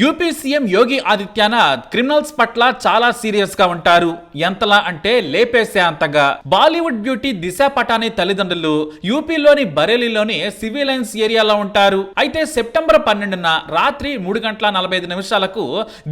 UP CM Yogi Adityanath criminals పట్ల చాలా serious గా ఉంటారు. ఎంతలా అంటే లేపేసే అంతగా. బాలీవుడ్ బ్యూటీ దిశా పటానీ తల్లిదండ్రులు యూపీలోని బరేలీలోని సివిలైన్స్ ఏరియాలో ఉంటారు. అయితే సెప్టెంబర్ 12న రాత్రి 3:45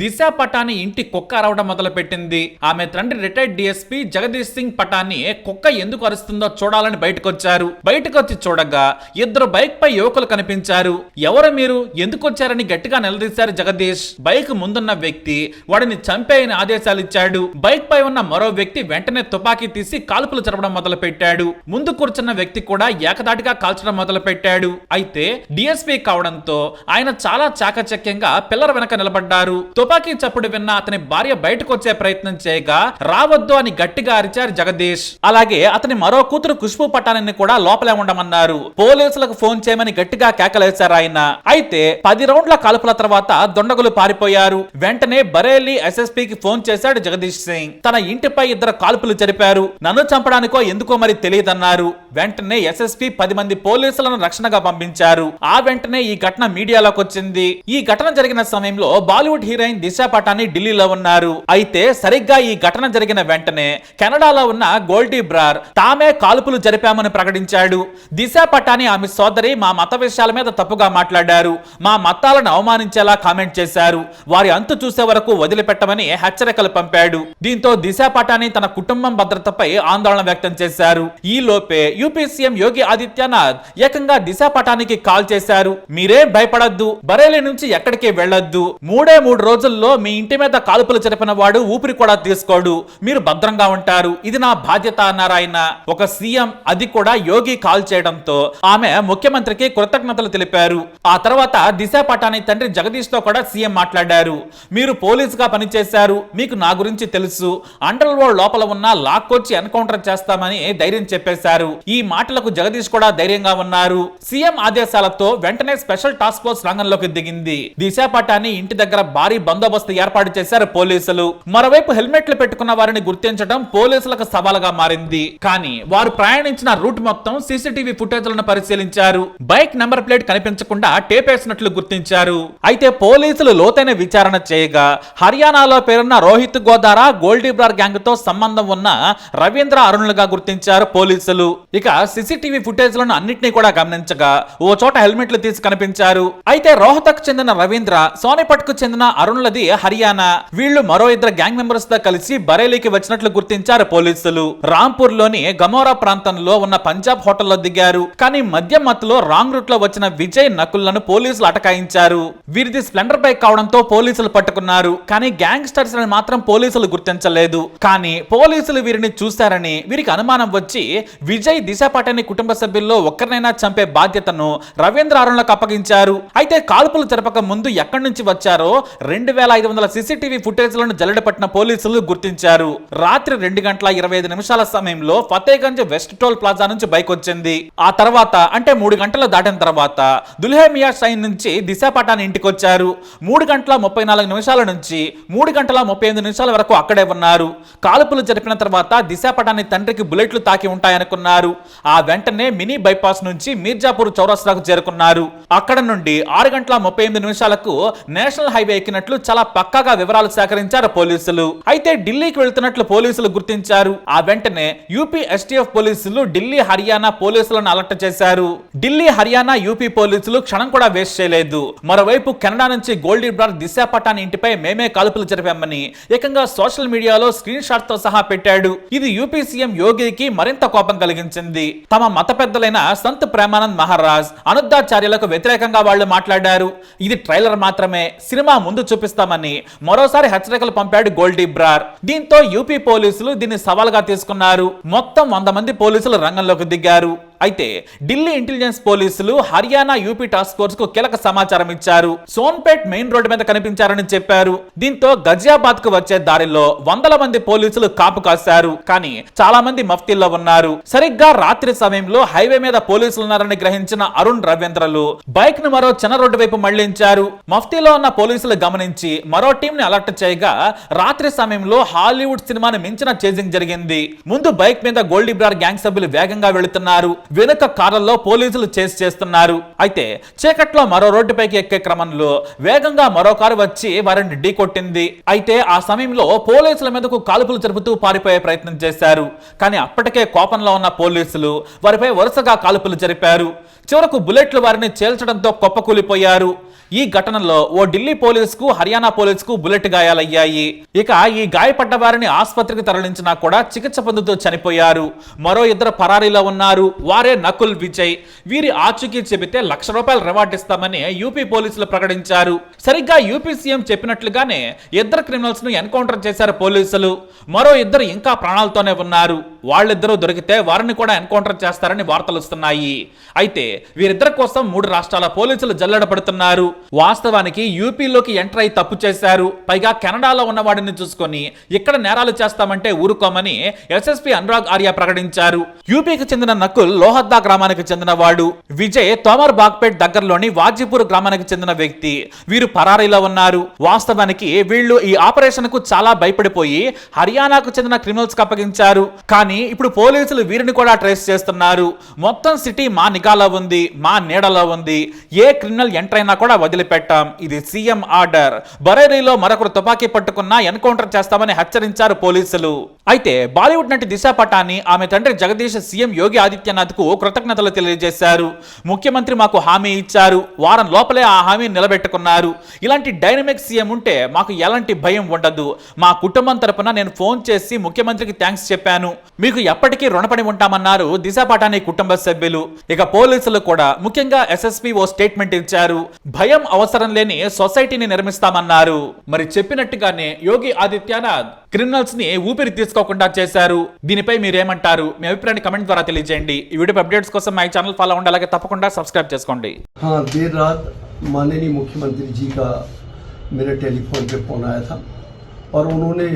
దిశా పటానీ ఇంటి కుక్క అరవడం మొదలు పెట్టింది. ఆమె తండ్రి రిటైర్డ్ డిఎస్పీ జగదీష్ సింగ్ పటానీ కుక్క ఎందుకు అరుస్తుందో చూడాలని బయటకొచ్చారు. బయటకొచ్చి చూడగా ఇద్దరు బైక్ పై యువకులు కనిపించారు. ఎవరు మీరు, ఎందుకు వచ్చారని గట్టిగా నిలదీశారు జగదీష్. బైక్ ముందున్న వ్యక్తి వాడిని చంపేయని ఆదేశాలు ఇచ్చాడు. బైక్ పై ఉన్న మరో వ్యక్తి వెంటనే తుపాకీ తీసి కాల్పులు జరపడం మొదలు పెట్టాడు. ముందు కూర్చున్న వ్యక్తి కూడా ఏకదాటిగా కాల్చడం మొదలు పెట్టాడు. అయితే డిఎస్పీ కావడంతో ఆయన చాలా చాకచక్యంగా పిల్లర్ వెనక నిలబడ్డారు. తుపాకీ చప్పుడు విన్న అతని భార్య బయటకు వచ్చే ప్రయత్నం చేయగా రావద్దు అని గట్టిగా అరిచారు జగదీష్. అలాగే అతని మరో కూతురు ఖుష్బూ పటానీని కూడా లోపలే ఉండమన్నారు. పోలీసులకు ఫోన్ చేయమని గట్టిగా కేకలేశారు ఆయన. అయితే 10 రౌండ్ల కాల్పుల తర్వాత దొండగులు పారిపోయారు. వెంటనే బరేలీ ఎస్ఎస్పీకి ఫోన్ చేశాడు జగదీష్ సింగ్. తన ఇంటిపై ఇద్దరు కాల్పులు జరిపారు, నన్ను చంపడానికో ఎందుకో మరి తెలియదన్నారు. వెంటనే ఎస్ఎస్పీ 10 మంది పోలీసులను రక్షణగా పంపించారు. ఆ వెంటనే ఈ ఘటన మీడియాలోకి వచ్చింది. ఈ ఘటన జరిగిన సమయంలో బాలీవుడ్ హీరోయిన్ దిశా పటానీ ఢిల్లీలో ఉన్నారు. అయితే సరిగ్గా ఈ ఘటన జరిగిన వెంటనే కెనడాలో ఉన్న గోల్డీ బ్రార్ తామే కాల్పులు జరిపామని ప్రకటించాడు. దిశా పటానీ ఆమె సోదరి మా మత విషయాల మీద తప్పుగా మాట్లాడారు, మా మతాలను అవమానించేలా కామెంట్ చేశారు, వారి అంతు చూసే వరకు వదిలిపెట్టమని హెచ్చరికలు పంపాడు. దీంతో దిశా పటానీ తన కుటుంబం భద్రతపై ఆందోళన వ్యక్తం చేశారు. ఈ లోపే యూపీ సీఎం యోగి ఆదిత్యనాథ్ ఏకంగా దిశా పటానీకి కాల్ చేశారు. మీరేం భయపడద్దు, బరేలీ నుంచి ఎక్కడికి వెళ్లొద్దు, 3 రోజుల్లో మీ ఇంటి మీద కాల్పులు జరిపిన వాడు ఊపిరి కూడా తీసుకోడు, మీరు భద్రంగా ఉంటారు, ఇది నా బాధ్యత అన్నారు ఆయన. ఒక సీఎం, అది కూడా యోగి కాల్ చేయడంతో ఆమె ముఖ్యమంత్రికి కృతజ్ఞతలు తెలిపారు. ఆ తర్వాత దిశా పటానీ తండ్రి జగదీష్ తో కూడా సీఎం మాట్లాడారు. మీరు పోలీసుగా పనిచేశారు, మీకు నా గురించి తెలుసు, అండర్ వరల్డ్ లోపల ఉన్న లాక్కొచ్చి ఎన్కౌంటర్ చేస్తామని ధైర్యం చెప్పేశారు. ఈ మాటలకు జగదీష్ కూడా ధైర్యంగా ఉన్నారు. సీఎం ఆదేశాలతో వెంటనే స్పెషల్ టాస్క్ ఫోర్స్ రంగంలోకి దిగింది. దిశా పటానీ ఇంటి దగ్గర భారీ బందోబస్తు ఏర్పాటు చేశారు పోలీసులు. మరోవైపు హెల్మెట్లు పెట్టుకున్న వారిని గుర్తించడం పోలీసులకు సవాలుగా మారింది. కానీ వారు ప్రయాణించిన రూట్ మొత్తం సీసీటీవీ ఫుటేజ్లను పరిశీలించారు. బైక్ నెంబర్ ప్లేట్ కనిపించకుండా టేప్ వేసినట్లు గుర్తించారు. అయితే పోలీసులు లోతైన విచారణ చేయగా హర్యానాలో పేరున్న రోహిత్ గోదారా గోల్డీ బ్రార్ గ్యాంగ్ తో సంబంధం ఉన్న రవీంద్ర అరుణులుగా గుర్తించారు పోలీసులు. ఇక సీసీటీవీ ఫుటేజ్లను అన్నింటినీ కూడా గమనించగా ఓ చోట హెల్మెట్లు తీసి కనిపించారు. అయితే రోహతక్ చెందిన రవీంద్ర, సోనిపట్ కు చెందిన అరుణులది హర్యానా. వీళ్లు మరో ఇద్దరు గ్యాంగ్ మెంబర్స్ తో కలిసి బరేలీకి వచ్చినట్లు గుర్తించారు పోలీసులు. రాంపూర్ లోని గమోరా ప్రాంతంలో ఉన్న పంజాబ్ హోటల్లో దిగారు. కానీ మద్యం మత్తులో రాంగ్ రూట్ లో వచ్చిన విజయ్, నకుల్లను పోలీసులు అటకాయించారు. వీరిది స్ప్లెండర్ బైక్ కావడంతో పోలీసులు పట్టుకున్నారు. కానీ గ్యాంగ్స్టర్స్ అని మాత్రం పోలీసులు గుర్తించలేదు. కానీ పోలీసులు వీరిని చూశారని వీరికి అనుమానం వచ్చి విజయ్, దిశా పటానీ కుటుంబ సభ్యుల్లో ఒక్కరినైనా చంపే బాధ్యతను రవీంద్ర అరుణ్లకు అప్పగించారు. అయితే కాల్పులు జరపక ముందు ఎక్కడి నుంచి వచ్చారో 2500 సీసీటీవీ ఫుటేజ్లను జల్లెడపట్టిన పోలీసులు గుర్తించారు. రాత్రి 2:25 సమయంలో ఫతేగంజ్ వెస్ట్ టోల్ ప్లాజా నుంచి బైక్ వచ్చింది. ఆ తర్వాత అంటే 3 గంటలు దాటిన తర్వాత దుల్హేమియా షైన్ నుంచి దిశా పటానీ ఇంటికి వచ్చారు. 3:34 నుంచి 3:35 వరకు అక్కడే ఉన్నారు. కాల్పులు జరిపిన తర్వాత దిశా పటానీ తండ్రికి బుల్లెట్లు తాకి ఉంటాయనుకున్నారు. ఆ వెంటనే మినీ బైపాస్ నుంచి మీర్జాపూర్ చౌరస్తాకు చేరుకున్నారు. అక్కడ నుండి 6:38 నేషనల్ హైవే ఎక్కినట్లు చాలా పక్కాగా వివరాలు సేకరించారు పోలీసులు. అయితే ఢిల్లీకి వెళ్తున్నట్లు పోలీసులు గుర్తించారు. ఆ వెంటనే యూపీ ఎస్టీఎఫ్ పోలీసులు ఢిల్లీ, హర్యానా పోలీసులను అలర్ట్ చేశారు. ఢిల్లీ, హర్యానా, యూపీ పోలీసులు క్షణం కూడా వేస్ట్ చేయలేదు. మరోవైపు కెనడా నుంచి గోల్డీ బ్రార్ దిశా పటానీ ఇంటిపై మేమే కాల్పులు జరిపామని ఏకంగా సోషల్ మీడియాలో స్క్రీన్ షాట్ తో సహా పెట్టాడు. ఇది యూపీ సీఎం యోగికి మరింత కోపం కలిగించింది. తమ మత పెద్దలైన సంత్ ప్రేమానంద్ మహారాజ్, అనుద్ధాచార్యులకు వ్యతిరేకంగా వాళ్ళు మాట్లాడారు. ఇది ట్రైలర్ మాత్రమే, సినిమా ముందు చూపిస్తామని మరోసారి హెచ్చరికలు పంపాడు గోల్డీ బ్రార్. దీంతో యూపీ పోలీసులు దీన్ని సవాల్గా తీసుకున్నారు. మొత్తం 100 మంది పోలీసులు రంగంలోకి దిగారు. అయితే ఢిల్లీ ఇంటెలిజెన్స్ పోలీసులు హర్యానా, యూపీ టాస్క్ ఫోర్స్ కు కీలక సమాచారం ఇచ్చారు. సోన్పేట్ మెయిన్ రోడ్డు మీద కనిపించారని చెప్పారు. దీంతో గజియాబాద్ కు వచ్చే దారిలో 100 మంది పోలీసులు కాపు కాశారు. కానీ చాలా మంది మఫ్తీల్లో ఉన్నారు. సరిగ్గా రాత్రి సమయంలో హైవే మీద పోలీసులు ఉన్నారని గ్రహించిన అరుణ్, రవీంద్రలు బైక్ ను మరో చిన్న రోడ్డు వైపు మళ్లించారు. మఫ్తీలో ఉన్న పోలీసులు గమనించి మరో టీం ని అలర్ట్ చేయగా రాత్రి సమయంలో హాలీవుడ్ సినిమాను మించిన చేజింగ్ జరిగింది. ముందు బైక్ మీద గోల్డీ బ్రార్ గ్యాంగ్ సభ్యులు వేగంగా వెళుతున్నారు. వెనుక కార్లలో పోలీసులు చేస్తున్నారు. అయితే చీకట్లో మరో రోడ్డుపైకి ఎక్కే క్రమంలో వేగంగా మరో కారు వచ్చి వారిని ఢీకొట్టింది. అయితే ఆ సమయంలో పోలీసుల మీదకు కాల్పులు జరుపుతూ పారిపోయే ప్రయత్నం చేశారు. కానీ అప్పటికే కోపంలో ఉన్న పోలీసులు వారిపై వరుసగా కాల్పులు జరిపారు. చివరకు బుల్లెట్లు వారిని చేల్చడంతో కుప్పకూలిపోయారు. ఈ ఘటనలో ఓ ఢిల్లీ పోలీసుకు, హర్యానా పోలీసుకు బుల్లెట్ గాయాలయ్యాయి. ఇక ఈ గాయపడ్డ వారిని ఆసుపత్రికి తరలించినా కూడా చికిత్స పొందుతూ చనిపోయారు. మరో ఇద్దరు పరారీలో ఉన్నారు. వారే నకుల్ విజయ్. వీరి ఆచూకీ చెబితే ₹1,00,000 రివార్డ్ ఇస్తామని యూపీ పోలీసులు ప్రకటించారు. సరిగ్గా యూపీ సీఎం చెప్పినట్లుగానే ఇద్దరు క్రిమినల్స్ ను ఎన్కౌంటర్ చేశారు పోలీసులు. మరో ఇద్దరు ఇంకా ప్రాణాలతోనే ఉన్నారు. వాళ్ళిద్దరూ దొరికితే వారిని కూడా ఎన్కౌంటర్ చేస్తారని వార్తలు వస్తున్నాయి. అయితే వీరిద్దరి కోసం 3 రాష్ట్రాల పోలీసులు జల్లెడ పడుతున్నారు. వాస్తవానికి యూపీలోకి ఎంటర్ అయి తప్పు చేశారు. పైగా కెనడాలో ఉన్న వాడిని చూసుకొని ఇక్కడ నేరాలు చేస్తామంటే ఊరుకోమని ఎస్ఎస్పీ అనురాగ్ ఆర్య ప్రకటించారు. యూపీకి చెందిన నకుల్ లోహద్దా గ్రామానికి చెందిన వాడు. విజయ్ తోమర్ బాగ్పేట్ దగ్గరలోని వాజీపూర్ గ్రామానికి చెందిన వ్యక్తి. వీరు పరారీలో ఉన్నారు. వాస్తవానికి వీళ్ళు ఈ ఆపరేషన్ కు చాలా భయపడిపోయి హర్యానాకు చెందిన క్రిమినల్స్ కి అప్పగించారు. కానీ ఇప్పుడు పోలీసులు వీరిని కూడా ట్రేస్ చేస్తున్నారు. మొత్తం సిటీ మా నిఘాలో ఉంది, మా నీడలో ఉంది. ఏ క్రిమినల్ ఎంటర్ అయినా కూడా వదిలిపెట్టాం. ఇది సీఎం ఆర్డర్. బరేలీలో మరొకరు తుపాకీ పట్టుకున్నా ఎన్కౌంటర్ చేస్తామని హెచ్చరించారు పోలీసులు. అయితే బాలీవుడ్ నటి దిశా పటాని ఆమె తండ్రి జగదీష్ సీఎం యోగి ఆదిత్యనాథ్ కు కృతజ్ఞతలు తెలియజేశారు. ముఖ్యమంత్రి మాకు హామీ ఇచ్చారు, వారం లోపలే ఆ హామీ నిలబెట్టుకున్నారు. ఇలాంటి డైనమిక్ సీఎం ఉంటే మాకు ఎలాంటి భయం ఉండదు. మా కుటుంబం తరపున నేను ఫోన్ చేసి ముఖ్యమంత్రికి థ్యాంక్స్ చెప్పాను. మీకు ఎప్పటికీ రుణపడి ఉంటామన్నారు దిశా పటాని కుటుంబ సభ్యులు. ఇక పోలీసులు కూడా, ముఖ్యంగా ఎస్ఎస్పీ ఓ స్టేట్మెంట్ ఇచ్చారు. భయం అవసరం లేని సొసైటీని నిర్మిస్తామన్నారు. మరి చెప్పినట్టుగానే యోగి ఆదిత్యనాథ్ క్రిమినల్స్ ని ఊపిరి తీసుకోకుండా చేశారు. దీనిపై మీరేమంటారు? మీ అభిప్రాయాన్ని కమెంట్ ద్వారా తెలియజేయండి. ఈ వీడియో అప్డేట్స్ కోసం మా ఛానల్ ఫాలో అవ్వండి. అలాగే తప్పకుండా సబ్స్క్రైబ్ చేసుకోండి. देर रात माननीय मुख्यमंत्री जी का मेरे टेलीफोन पे फोन आया था और उन्होंने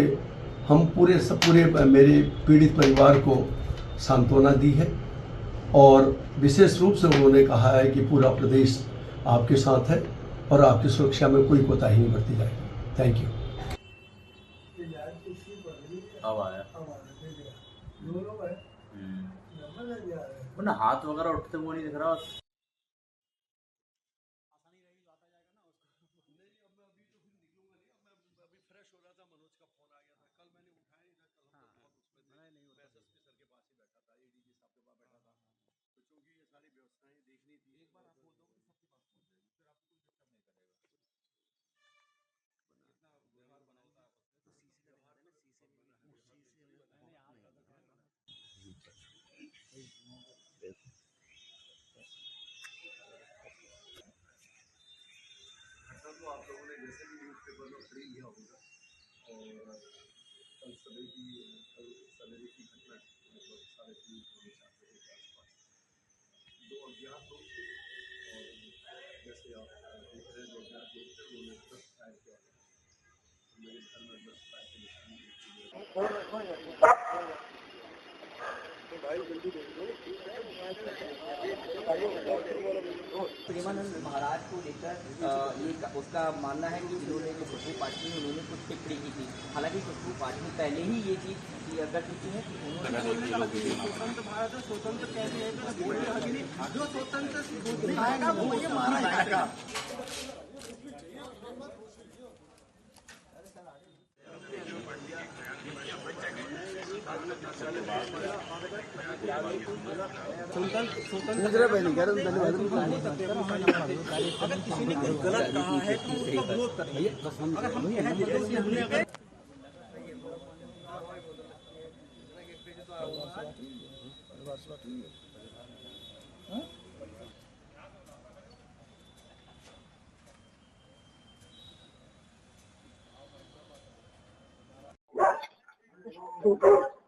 हम पूरे मेरे पीड़ित परिवार को सांत्वना दी है और विशेष रूप से उन्होंने कहा है कि पूरा प्रदेश आपके साथ है और आपकी सुरक्षा में कोई कोताही नहीं बरती जाएगी। Thank you. हाथ वगैरह उठते वो नहीं दिख रहा। तो आप लोगों ने जैसे भी न्यूज़पेपर में पढ़ी लिया होगा और कल सवेरे की घटना लगभग 3:30 के आसपास 2 अज्ञात लोग थे और जैसे आप देख रहे हैं 2 अज्ञात लोग थे, उन्होंने 10 फायर किया। मेरे घर में 10 फायर के निशान प्रेमानंद महाराज को लेकर ये उसका मानना है कि जिन्होंने जो खुशबू पाटिल उन्होंने कुछ टिप्पणी की थी। हालांकि खुशबू पाटिल पहले ही ये चीज़ अगर चुकी है कि स्वतंत्र भारत स्वतंत्र कैसे है जो स्वतंत्र दिखाएगा वो ये माना जाएगा। अगर किसी ने गलत कहा है तो उसका विरोध करेंगे। अगर हम कहें कि हमने अगर Thank you.